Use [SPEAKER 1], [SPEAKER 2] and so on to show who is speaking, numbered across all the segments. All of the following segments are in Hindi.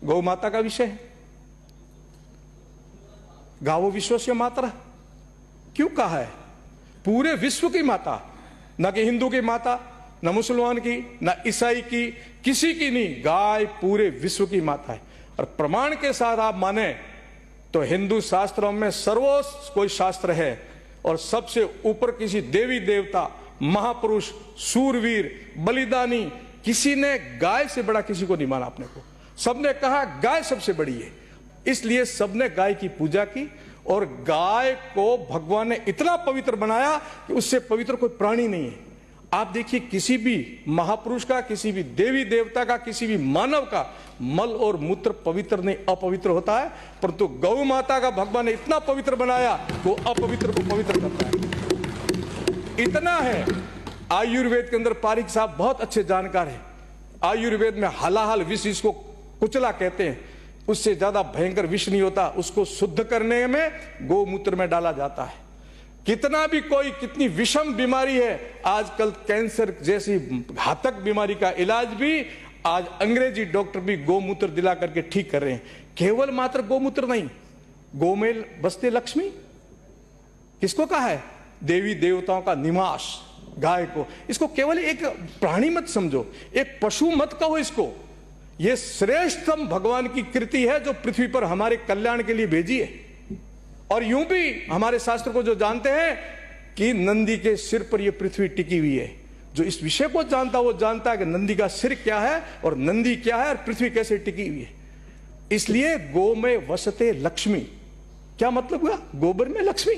[SPEAKER 1] गौ माता का विषय है। गावो विश्वस्य मातरः क्यों कहा है? पूरे विश्व की माता, न कि हिंदू की माता, न मुसलमान की, न ईसाई की, किसी की नहीं, गाय पूरे विश्व की माता है। और प्रमाण के साथ आप माने तो हिंदू शास्त्रों में सर्वोच्च कोई शास्त्र है और सबसे ऊपर किसी देवी देवता, महापुरुष, सूरवीर, बलिदानी, किसी ने गाय से बड़ा किसी को नहीं माना अपने को। सबने कहा गाय सबसे बड़ी है, इसलिए सबने गाय की पूजा की। और गाय को भगवान ने इतना पवित्र बनाया कि उससे पवित्र कोई प्राणी नहीं है। आप देखिए, किसी भी महापुरुष का, किसी भी देवी देवता का, किसी भी मानव का मल और मूत्र पवित्र नहीं, अपवित्र होता है, परंतु गौ माता का भगवान ने इतना पवित्र बनाया वो अपवित्र को पवित्र करता है। इतना है, आयुर्वेद के अंदर पारिक साहब बहुत अच्छे जानकार है। आयुर्वेद में हलाहल विष, इसको कुचला कहते हैं, उससे ज्यादा भयंकर विष नहीं होता। उसको शुद्ध करने में गोमूत्र में डाला जाता है। कितना भी कोई कितनी विषम बीमारी है, आजकल कैंसर जैसी घातक बीमारी का इलाज भी आज अंग्रेजी डॉक्टर भी गोमूत्र दिला करके ठीक कर रहे हैं। केवल मात्र गोमूत्र नहीं, गोमेल बसते लक्ष्मी किसको कहा है? देवी देवताओं का निवास गाय को। इसको केवल एक प्राणी मत समझो, एक पशु मत कहो इसको। यह श्रेष्ठतम भगवान की कृति है जो पृथ्वी पर हमारे कल्याण के लिए भेजी है। और यूं भी हमारे शास्त्र को जो जानते हैं कि नंदी के सिर पर यह पृथ्वी टिकी हुई है। जो इस विषय को जानता वो जानता है कि नंदी का सिर क्या है और नंदी क्या है और पृथ्वी कैसे टिकी हुई है। इसलिए गो में वसते लक्ष्मी, क्या मतलब हुआ? गोबर में लक्ष्मी,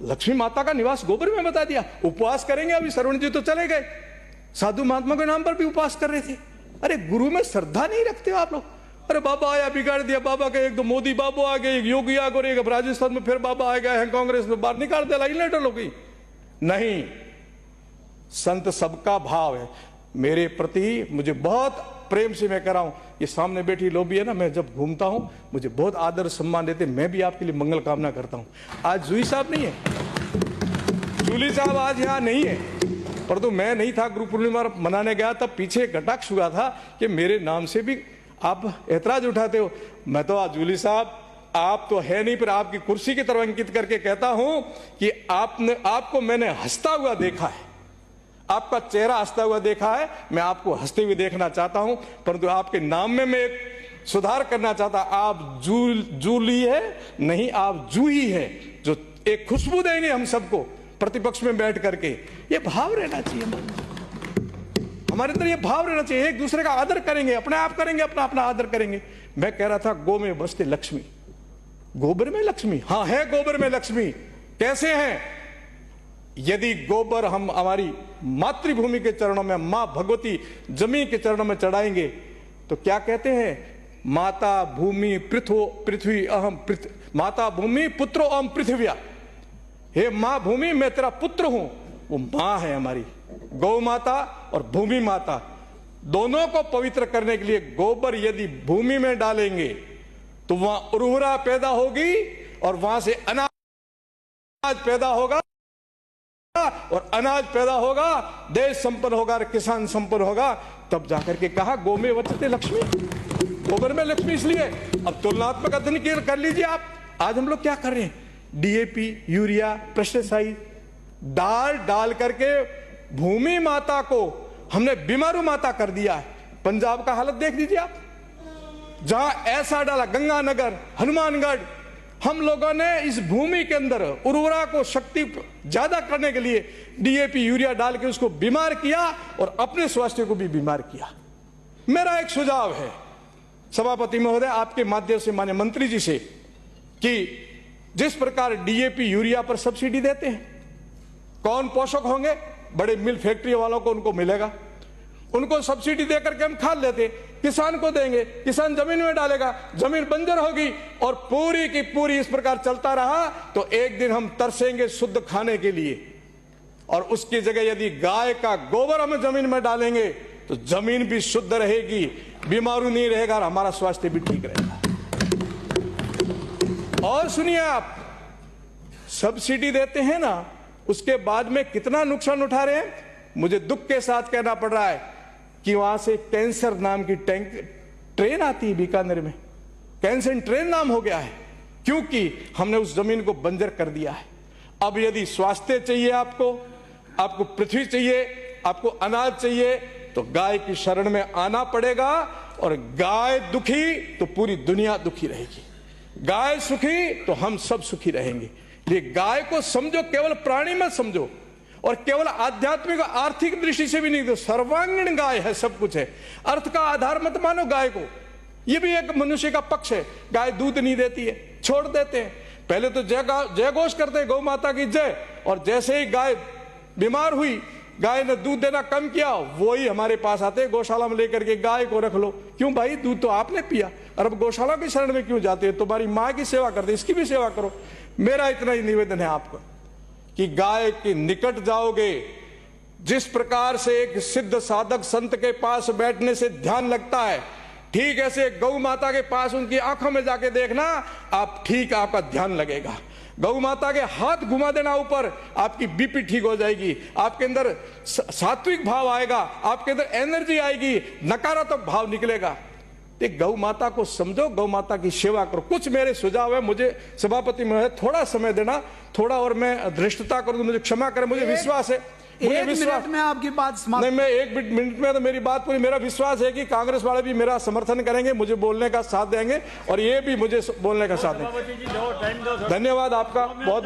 [SPEAKER 1] लक्ष्मी माता का निवास गोबर में बता दिया। उपवास करेंगे, अभी श्रवण जी तो चले गए, साधु महात्मा के नाम पर भी उपवास कर रहे थे। अरे गुरु में श्रद्धा नहीं रखते हो आप लोग। अरे बाबा आया बिगाड़ दिया, बाबा के एक दो मोदी बाबू आ गए, एक योगी आ गए, एक राजस्थान में फिर बाबा आ गए हैं, कांग्रेस में बाहर निकाल दिया, लाइन लेटर लोग। नहीं, संत सबका भाव है मेरे प्रति। मुझे बहुत प्रेम से मैं कह रहा हूं, ये सामने बैठी लोबी है ना, मैं जब घूमता हूं मुझे बहुत आदर सम्मान देते। मैं भी आपके लिए मंगल कामना करता हूं। आज जूही साहब नहीं है, जूली साहब आज यहां नहीं है, परंतु मैं नहीं था, गुरु पूर्णिमा मनाने गया तब पीछे एक कटाक्ष हुआ था कि मेरे नाम से भी आप ऐतराज उठाते हो। मैं तो आज जूली साहब, आप तो है नहीं, पर आपकी कुर्सी की तरफ अंकित करके कहता हूं कि आपको मैंने हंसता हुआ देखा है, आपका चेहरा हंसता हुआ देखा है। मैं आपको हंसते हुए देखना चाहता हूं, परंतु आपके नाम में मैं एक सुधार करना चाहता। आप जूली है नहीं, आप जूही है, जो एक खुशबू देंगे हम सबको प्रतिपक्ष में बैठ करके। ये भाव रहना चाहिए हमारे अंदर, ये भाव रहना चाहिए। एक दूसरे का आदर करेंगे, अपने आप करेंगे, अपना अपना आदर करेंगे। मैं कह रहा था गो में बसते लक्ष्मी, गोबर में लक्ष्मी। हाँ है, गोबर में लक्ष्मी। कैसे हैं? यदि गोबर हम हमारी मातृभूमि के चरणों में, मां भगवती जमीन के चरणों में चढ़ाएंगे तो क्या कहते हैं? माता भूमि पृथ्वी अहम माता भूमि पुत्रो अहम पृथ्व्या। हे मां भूमि, मैं तेरा पुत्र हूं। वो मां है हमारी, गौ माता और भूमि माता। दोनों को पवित्र करने के लिए गोबर यदि भूमि में डालेंगे तो वहां उर्वरा पैदा होगी और वहां से अनाज पैदा होगा, और अनाज पैदा होगा, देश संपन्न होगा और किसान संपन्न होगा। तब जाकर के कहा गो में वसते लक्ष्मी, गोबर में लक्ष्मी। इसलिए अब तुलनात्मक अध्ययन कर लीजिए आप। आज हम लोग क्या कर रहे हैं? डीएपी, यूरिया, पेस्टिसाइड डाल करके भूमि माता को हमने बीमारू माता कर दिया है। पंजाब का हालत देख लीजिए आप, जहां ऐसा डाला, गंगानगर, हनुमानगढ़, हम लोगों ने इस भूमि के अंदर उर्वरा को शक्ति ज्यादा करने के लिए डीएपी, यूरिया डाल के उसको बीमार किया और अपने स्वास्थ्य को भी बीमार किया। मेरा एक सुझाव है सभापति महोदय, आपके माध्यम से माननीय मंत्री जी से, कि जिस प्रकार डीएपी, यूरिया पर सब्सिडी देते हैं, कौन पोषक होंगे? बड़े मिल फैक्ट्री वालों को उनको मिलेगा, उनको सब्सिडी देकर के हम खाद लेते, किसान को देंगे, किसान जमीन में डालेगा, जमीन बंजर होगी, और पूरी की पूरी इस प्रकार चलता रहा तो एक दिन हम तरसेंगे शुद्ध खाने के लिए। और उसकी जगह यदि गाय का गोबर हम जमीन में डालेंगे तो जमीन भी शुद्ध रहेगी, बीमारू नहीं रहेगा और हमारा स्वास्थ्य भी ठीक रहेगा। और सुनिए आप, सब्सिडी देते हैं ना, उसके बाद में कितना नुकसान उठा रहे हैं। मुझे दुख के साथ कहना पड़ रहा है कि वहां से कैंसर नाम की ट्रेन आती है बीकानेर में, कैंसन ट्रेन नाम हो गया है, क्योंकि हमने उस जमीन को बंजर कर दिया है। अब यदि स्वास्थ्य चाहिए, आपको पृथ्वी चाहिए, आपको अनाज चाहिए, तो गाय की शरण में आना पड़ेगा। और गाय दुखी तो पूरी दुनिया दुखी रहेगी, गाय सुखी तो हम सब सुखी रहेंगे। ये गाय को समझो, केवल प्राणी मत समझो, और केवल आध्यात्मिक आर्थिक दृष्टि से भी नहीं, तो सर्वांगीण गाय है, सब कुछ है। अर्थ का आधार मत मानो गाय को, ये भी एक मनुष्य का पक्ष है। गाय दूध नहीं देती है, छोड़ देते हैं। पहले तो जय घोष करते गौ माता की जय, और जैसे ही गाय बीमार हुई, गाय ने दूध देना कम किया, वो ही हमारे पास आते गौशाला में लेकर के, गाय को रख लो। क्यों भाई, दूध तो आपने पिया, और अब गौशाला की शरण में क्यों जाते हैं? तुम्हारी माँ की सेवा करते, इसकी भी सेवा करो। मेरा इतना ही निवेदन है आपको कि गाय के निकट जाओगे, जिस प्रकार से एक सिद्ध साधक संत के पास बैठने से ध्यान लगता है, ठीक ऐसे गौ माता के पास उनकी आंखों में जाके देखना, आप ठीक, आपका ध्यान लगेगा। गौ माता के हाथ घुमा देना ऊपर, आपकी बीपी ठीक हो जाएगी, आपके अंदर सात्विक भाव आएगा, आपके अंदर एनर्जी आएगी, नकारात्मक भाव निकलेगा। तो गौ माता को समझो, गौ माता की सेवा करो। कुछ मेरे सुझाव है, मुझे सभापति में थोड़ा समय देना, थोड़ा और मैं धृष्टता करूं, मुझे क्षमा करें, मुझे विश्वास है, मुझे विश्वास
[SPEAKER 2] में आपकी बात समाप्त।
[SPEAKER 1] नहीं, मैं 1 मिनट में तो मेरी बात पूरी। मेरा विश्वास है कि कांग्रेस वाले भी मेरा समर्थन करेंगे, मुझे बोलने का साथ देंगे, और ये भी मुझे बोलने का साथ देंगे। धन्यवाद आपका बहुत।